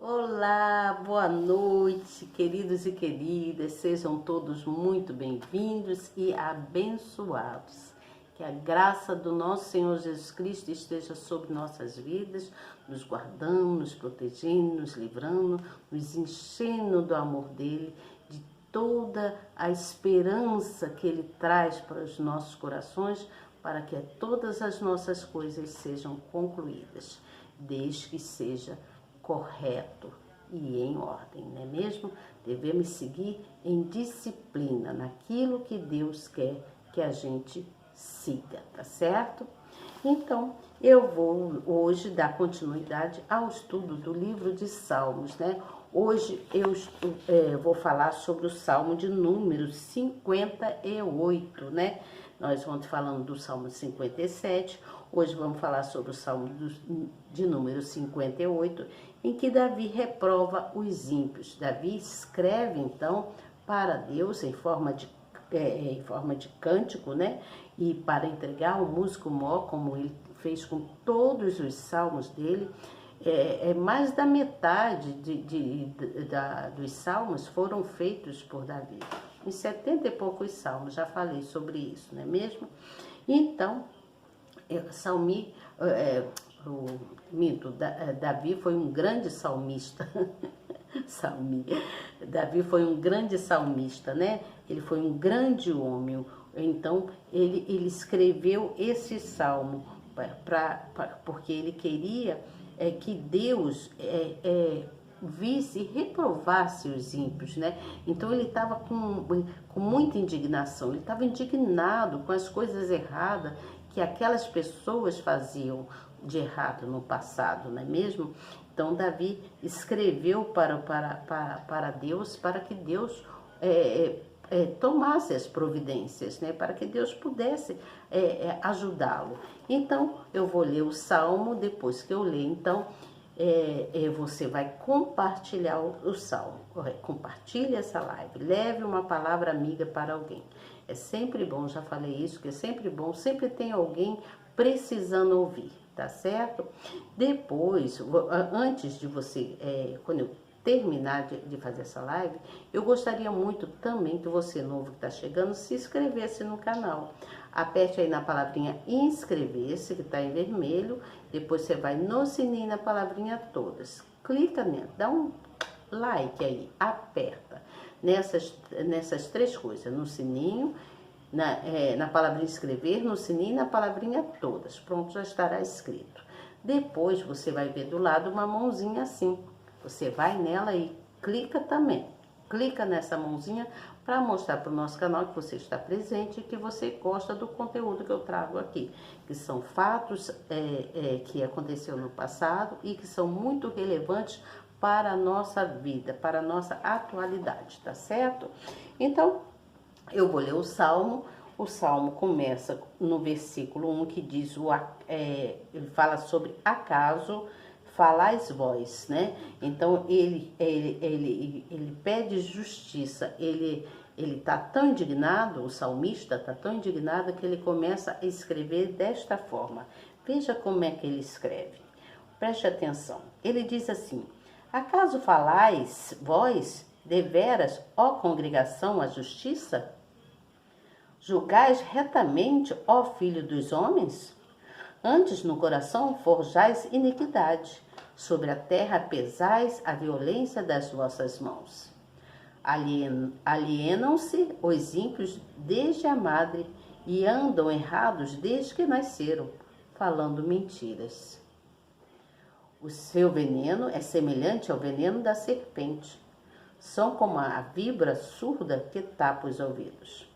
Olá, boa noite, queridos e queridas, sejam todos muito bem-vindos e abençoados. Que a graça do nosso Senhor Jesus Cristo esteja sobre nossas vidas, nos guardando, nos protegendo, nos livrando, nos enchendo do amor dele, de toda a esperança que ele traz para os nossos corações, para que todas as nossas coisas sejam concluídas, desde que seja correto e em ordem, não é mesmo? Devemos seguir em disciplina, naquilo que Deus quer que a gente siga, tá certo? Então, eu vou hoje dar continuidade ao estudo do livro de Salmos, né? Hoje eu vou falar sobre o Salmo de número 58, né? Nós vamos falando do Salmo 57, hoje vamos falar sobre o Salmo de número 58, em que Davi reprova os ímpios. Davi escreve, então, para Deus em forma de cântico, né? E para entregar ao músico mor, como ele fez com todos os salmos dele, mais da metade dos salmos foram feitos por Davi. Em 70 e poucos salmos, já falei sobre isso, não é mesmo? Então, Davi foi um grande salmista. Davi foi um grande salmista, né? Ele foi um grande homem. Então, ele escreveu esse salmo porque ele queria que Deus visse e reprovasse os ímpios, né? Então ele estava com muita indignação, ele estava indignado com as coisas erradas que aquelas pessoas faziam de errado no passado, não é mesmo? Então Davi escreveu para Deus, para que Deus tomasse as providências, né? Para que Deus pudesse ajudá-lo. Então eu vou ler o Salmo, depois que eu ler, então você vai compartilhar o Salmo. Compartilhe essa live, leve uma palavra amiga para alguém. É sempre bom, já falei isso, que é sempre bom, sempre tem alguém precisando ouvir, tá certo? Depois, antes de você, quando eu terminar de fazer essa live, eu gostaria muito também que você novo que está chegando se inscrevesse no canal. Aperte aí na palavrinha inscrever-se, que está em vermelho, depois você vai no sininho na palavrinha todas. Clica nela, dá um like aí, aperta nessas três coisas, no sininho, na palavrinha inscrever, no sininho e na palavrinha todas. Pronto, já estará escrito. Depois você vai ver do lado uma mãozinha assim. Você vai nela e clica também. Clica nessa mãozinha para mostrar para o nosso canal que você está presente e que você gosta do conteúdo que eu trago aqui. Que são fatos que aconteceu no passado e que são muito relevantes para a nossa vida, para a nossa atualidade, tá certo? Então, eu vou ler o Salmo. O Salmo começa no versículo 1 que diz, ele fala sobre acaso falais vós, né? Então ele pede justiça, ele tá tão indignado, o salmista tá tão indignado que ele começa a escrever desta forma. Veja como é que ele escreve, preste atenção. Ele diz assim: acaso falais vós deveras, ó congregação, a justiça? Julgais retamente, ó filho dos homens? Antes no coração forjais iniquidade, sobre a terra pesais a violência das vossas mãos. Alienam-se os ímpios desde a madre e andam errados desde que nasceram, falando mentiras. O seu veneno é semelhante ao veneno da serpente. São como a víbora surda que tapa os ouvidos.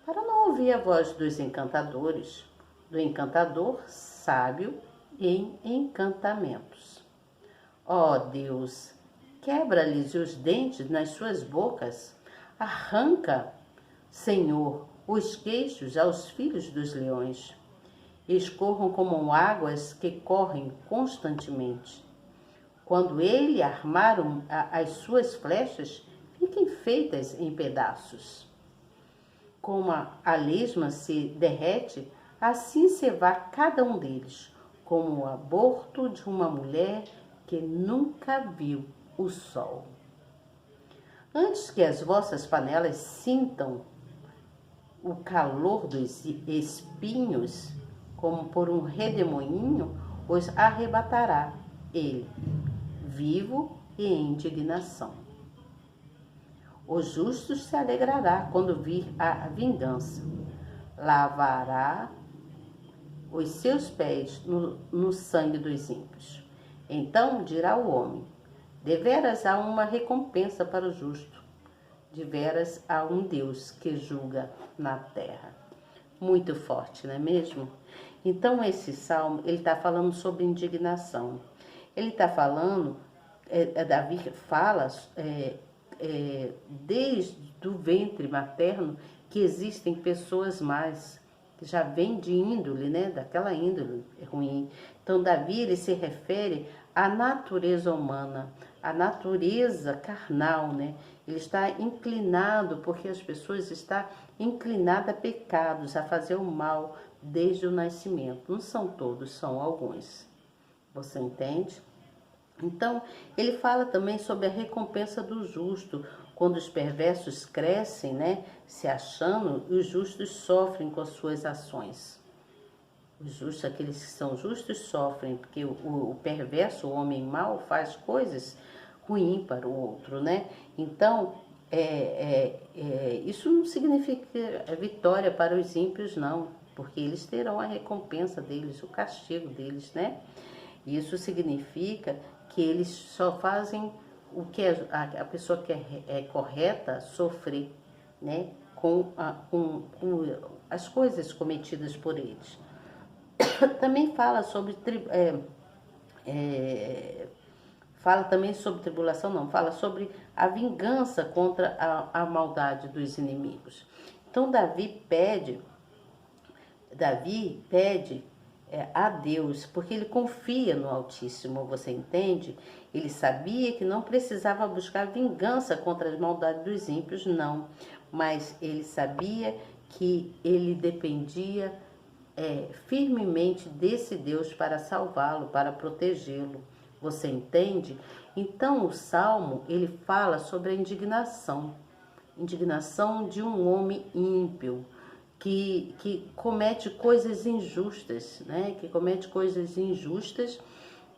Para não ouvir a voz dos encantadores, do encantador sábio em encantamentos. Ó Deus, quebra-lhes os dentes nas suas bocas, arranca, Senhor, os queixos aos filhos dos leões. Escorram como águas que correm constantemente. Quando ele armar as suas flechas, fiquem feitas em pedaços. Como a lesma se derrete, assim se vá cada deles, como o aborto de uma mulher que nunca viu o sol. Antes que as vossas panelas sintam o calor dos espinhos, como por um redemoinho, os arrebatará ele, vivo e em indignação. O justo se alegrará quando vir a vingança, lavará os seus pés no sangue dos ímpios. Então dirá o homem: deveras há uma recompensa para o justo, deveras há um Deus que julga na terra. Muito forte, não é mesmo? Então esse salmo, ele está falando sobre indignação. Ele está falando, Davi fala desde o ventre materno que existem pessoas más, que já vem de índole, né? Daquela índole ruim. Então Davi, ele se refere à natureza humana, à natureza carnal, né? Ele está inclinado, porque as pessoas estão inclinadas a pecados, a fazer o mal desde o nascimento. Não são todos, são alguns. Você entende? Então, ele fala também sobre a recompensa do justo, quando os perversos crescem, né, se achando, e os justos sofrem com as suas ações. Os justos, aqueles que são justos, sofrem, porque o perverso, o homem mau, faz coisas ruins para o outro, né? Então, isso não significa vitória para os ímpios, não, porque eles terão a recompensa deles, o castigo deles, né? Isso significa que eles só fazem o que a pessoa que é correta sofrer, né, com as coisas cometidas por eles. Também fala sobre fala também sobre tribulação, não, fala sobre a vingança contra a maldade dos inimigos. Então Davi pede a Deus, porque ele confia no Altíssimo, você entende? Ele sabia que não precisava buscar vingança contra as maldades dos ímpios, não, mas ele sabia que ele dependia firmemente desse Deus para salvá-lo, para protegê-lo, você entende? Então o Salmo, ele fala sobre a indignação de um homem ímpio, que comete coisas injustas, né? Que comete coisas injustas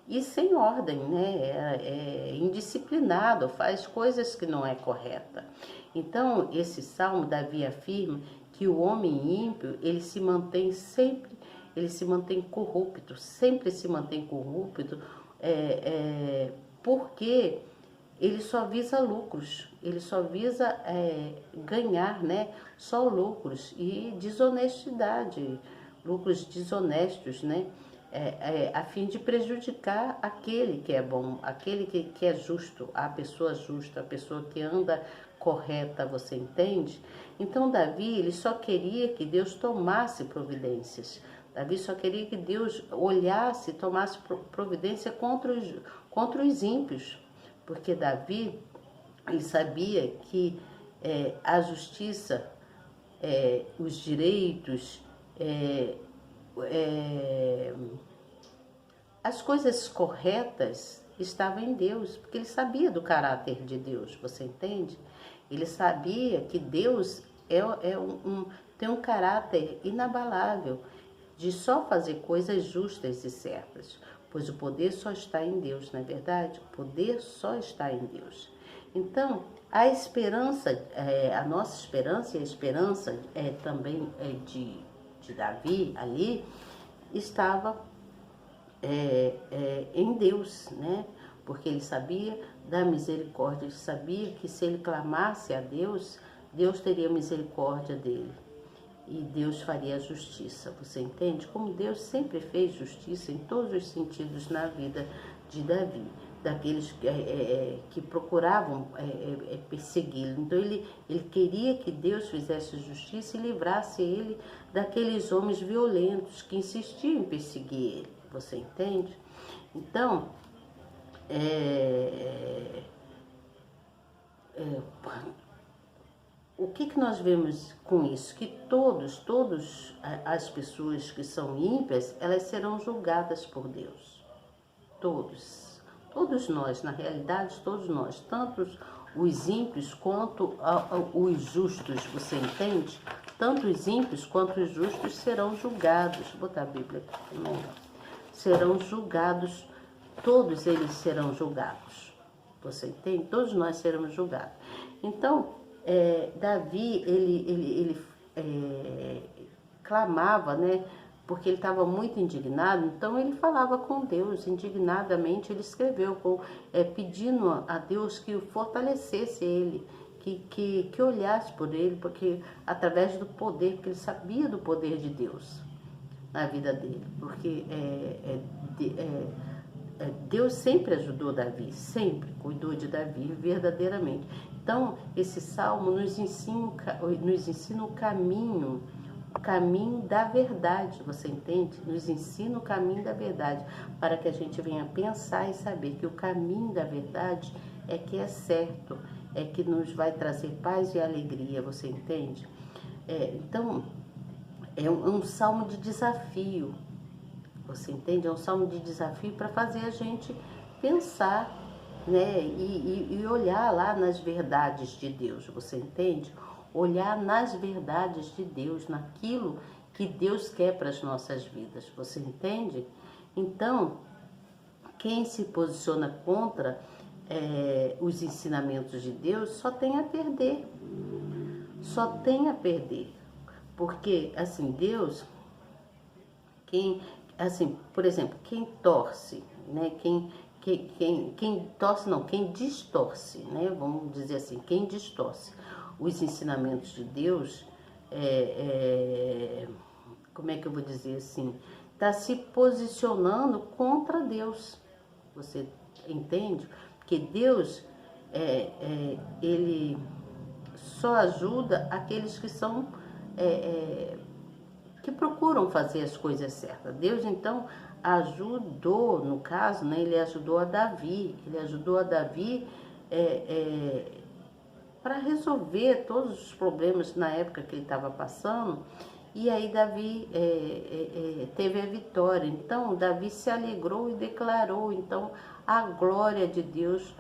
e sem ordem, né? É indisciplinado, faz coisas que não é correta. Então, esse salmo, Davi afirma que o homem ímpio, ele se mantém corrupto, sempre se mantém corrupto, porque ele só visa lucros, ele só visa ganhar, né? Só lucros e desonestidade, lucros desonestos, né? A fim de prejudicar aquele que é bom, aquele que é justo, a pessoa justa, a pessoa que anda correta, você entende? Então Davi, ele só queria que Deus tomasse providências. Davi só queria que Deus olhasse e tomasse providência contra os ímpios. Porque Davi, ele sabia que a justiça, os direitos, as coisas corretas estavam em Deus, porque ele sabia do caráter de Deus, você entende? Ele sabia que Deus tem um caráter inabalável de só fazer coisas justas e certas, pois o poder só está em Deus, não é verdade? O poder só está em Deus. Então, a esperança, a nossa esperança e a esperança também de Davi ali, estava em Deus, né? Porque ele sabia da misericórdia, ele sabia que se ele clamasse a Deus, Deus teria misericórdia dele. E Deus faria a justiça, você entende? Como Deus sempre fez justiça em todos os sentidos na vida de Davi, daqueles que procuravam persegui-lo. Então ele queria que Deus fizesse justiça e livrasse ele daqueles homens violentos que insistiam em perseguir ele, você entende? Então, o que nós vemos com isso? Que todas as pessoas que são ímpias, elas serão julgadas por Deus. Todos nós, na realidade, todos nós, tanto os ímpios quanto os justos, você entende? Tanto os ímpios quanto os justos serão julgados. Vou botar a Bíblia aqui também. Serão julgados, todos eles serão julgados. Você entende? Todos nós seremos julgados. Então, Davi, ele clamava, né? Porque ele estava muito indignado, então ele falava com Deus, indignadamente ele escreveu, pedindo a Deus que o fortalecesse ele, que olhasse por ele, porque através do poder, porque ele sabia do poder de Deus na vida dele, porque Deus sempre ajudou Davi, sempre cuidou de Davi, verdadeiramente. Então, esse salmo nos ensina o caminho da verdade, você entende? Nos ensina o caminho da verdade, para que a gente venha pensar e saber que o caminho da verdade é que é certo, é que nos vai trazer paz e alegria, você entende? Então, é um salmo de desafio, você entende? É um salmo de desafio para fazer a gente pensar, né? E olhar lá nas verdades de Deus, você entende? Olhar nas verdades de Deus, naquilo que Deus quer para as nossas vidas, você entende? Então, quem se posiciona contra os ensinamentos de Deus só tem a perder, só tem a perder, porque assim, Deus, por exemplo, quem torce, né? Quem torce não, quem distorce, né? Vamos dizer assim, quem distorce os ensinamentos de Deus, como é que eu vou dizer assim, está se posicionando contra Deus, você entende? Porque Deus, ele só ajuda aqueles que são, que procuram fazer as coisas certas. Deus, então, ajudou, no caso, né, ele ajudou a Davi, para resolver todos os problemas na época que ele estava passando, e aí Davi teve a vitória. Então, Davi se alegrou e declarou, então, a glória de Deus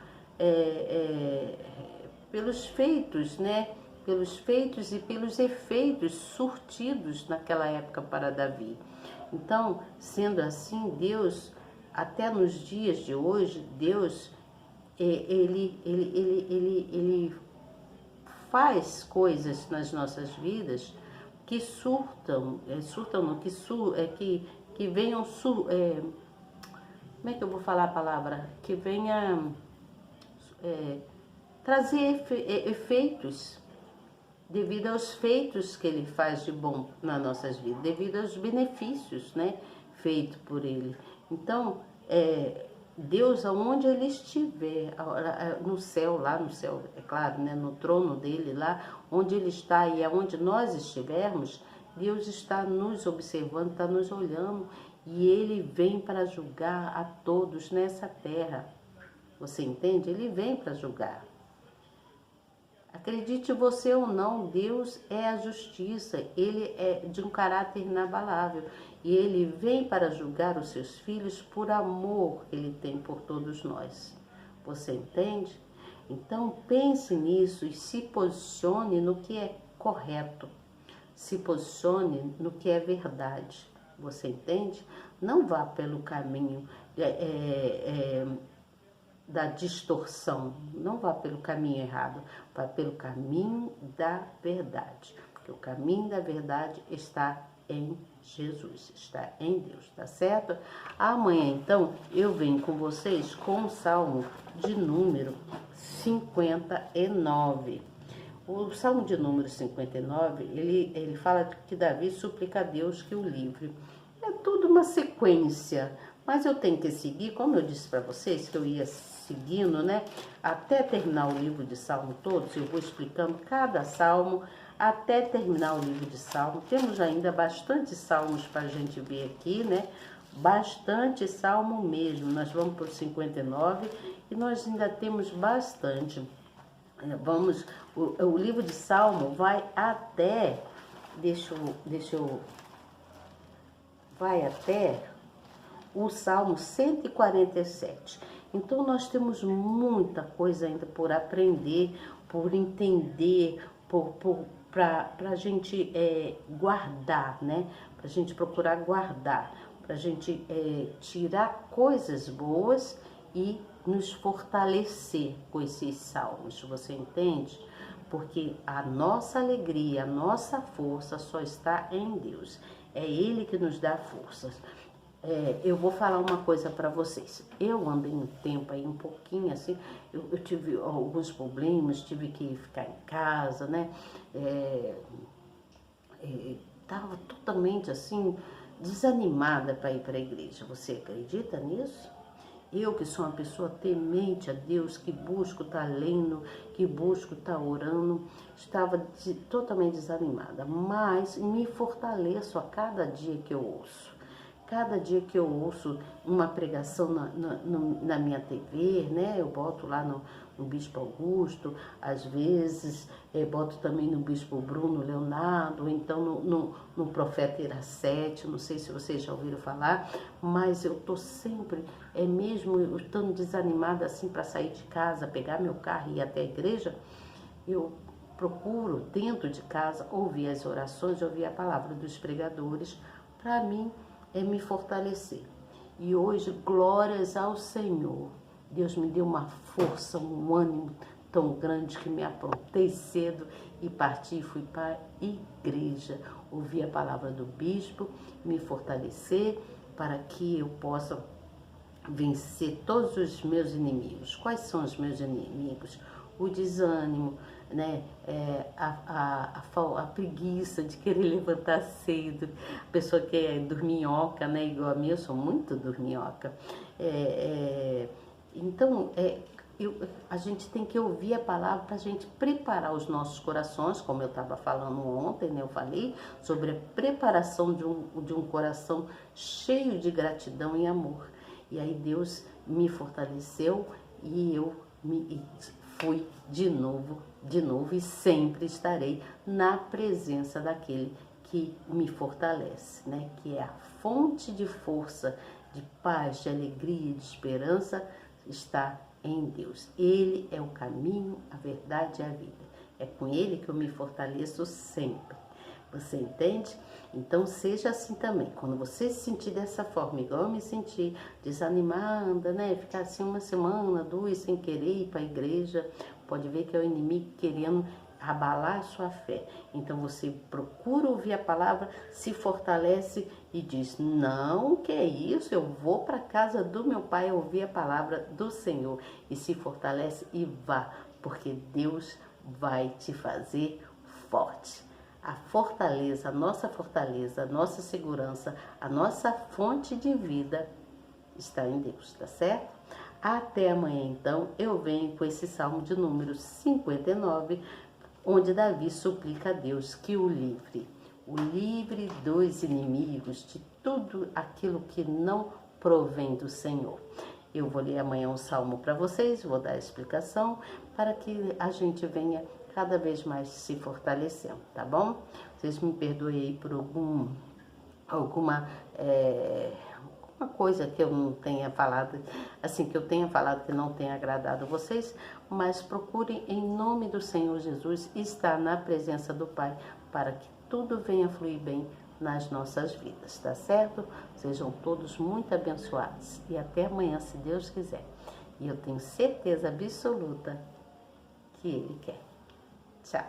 pelos feitos, né? Pelos feitos e pelos efeitos surtidos naquela época para Davi. Então, sendo assim, Deus, até nos dias de hoje, Deus, ele faz coisas nas nossas vidas que que venham, como é que eu vou falar a palavra? Que venha trazer efeitos, devido aos feitos que ele faz de bom nas nossas vidas, devido aos benefícios, né, feitos por ele. Então, Deus, aonde ele estiver, no céu, lá no céu, é claro, né, no trono dele, lá onde ele está e aonde nós estivermos, Deus está nos observando, está nos olhando, e ele vem para julgar a todos nessa terra. Você entende? Ele vem para julgar. Acredite você ou não, Deus é a justiça, ele é de um caráter inabalável e ele vem para julgar os seus filhos por amor que ele tem por todos nós. Você entende? Então pense nisso e se posicione no que é correto, se posicione no que é verdade. Você entende? Não vá pelo caminho da distorção, não vá pelo caminho errado, vá pelo caminho da verdade, porque o caminho da verdade está em Jesus, está em Deus, tá certo? Amanhã, então, eu venho com vocês com o Salmo de número 59. O Salmo de número 59, ele fala que Davi suplica a Deus que o livre. É tudo uma sequência, mas eu tenho que seguir, como eu disse para vocês, que eu ia seguindo, né? Até terminar o livro de Salmo todos, eu vou explicando cada salmo, até terminar o livro de Salmo. Temos ainda bastante salmos para a gente ver aqui, né? Bastante salmo mesmo. Nós vamos para o 59 e nós ainda temos bastante. O livro de Salmo vai até, vai até o Salmo 147. Então nós temos muita coisa ainda por aprender, por entender, para a gente guardar, né? Para a gente procurar guardar, para a gente tirar coisas boas e nos fortalecer com esses salmos, você entende? Porque a nossa alegria, a nossa força só está em Deus. É Ele que nos dá forças. Eu vou falar uma coisa para vocês. Eu andei um tempo aí, um pouquinho assim, eu tive alguns problemas, tive que ficar em casa, né? Tava totalmente assim, desanimada para ir para a igreja. Você acredita nisso? Eu que sou uma pessoa temente a Deus, que busco estar lendo, que busco estar orando, estava totalmente desanimada, mas me fortaleço a cada dia que eu ouço. Cada dia que eu ouço uma pregação na minha TV, né? Eu boto lá no Bispo Augusto, às vezes boto também no Bispo Bruno Leonardo, ou então no Profeta Iracete, não sei se vocês já ouviram falar, mas eu tô sempre, mesmo eu estando desanimada assim para sair de casa, pegar meu carro e ir até a igreja, eu procuro dentro de casa ouvir as orações, ouvir a palavra dos pregadores, para mim me fortalecer. E hoje, glórias ao Senhor, Deus me deu uma força, um ânimo tão grande que me aprontei cedo e parti e fui para a igreja, ouvir a palavra do bispo, me fortalecer para que eu possa vencer todos os meus inimigos. Quais são os meus inimigos? O desânimo, né? A preguiça de querer levantar cedo, a pessoa que é dorminhoca, né? Igual a mim, eu sou muito dorminhoca. Então, a gente tem que ouvir a palavra para a gente preparar os nossos corações, como eu estava falando ontem, né? Eu falei sobre a preparação de um coração cheio de gratidão e amor. E aí Deus me fortaleceu e eu fui de novo e sempre estarei na presença daquele que me fortalece, né? Que é a fonte de força, de paz, de alegria, de esperança, está em Deus. Ele é o caminho, a verdade e a vida. É com Ele que eu me fortaleço sempre. Você entende? Então seja assim também. Quando você se sentir dessa forma, igual eu me senti, desanimada, né? Ficar assim uma semana, duas, sem querer ir para a igreja, pode ver que é o inimigo querendo abalar a sua fé. Então você procura ouvir a palavra, se fortalece e diz: não, que é isso, eu vou para a casa do meu pai ouvir a palavra do Senhor. E se fortalece e vá, porque Deus vai te fazer forte. A fortaleza, a nossa segurança, a nossa fonte de vida está em Deus, tá certo? Até amanhã, então, eu venho com esse salmo de número 59, onde Davi suplica a Deus que o livre dos inimigos, de tudo aquilo que não provém do Senhor. Eu vou ler amanhã um salmo para vocês, vou dar a explicação, para que a gente venha cada vez mais se fortalecendo, tá bom? Vocês me perdoem aí por alguma coisa que eu não tenha falado, assim, que eu tenha falado que não tenha agradado vocês, mas procurem em nome do Senhor Jesus estar na presença do Pai, para que tudo venha fluir bem nas nossas vidas, tá certo? Sejam todos muito abençoados e até amanhã, se Deus quiser. E eu tenho certeza absoluta que Ele quer. Tchau.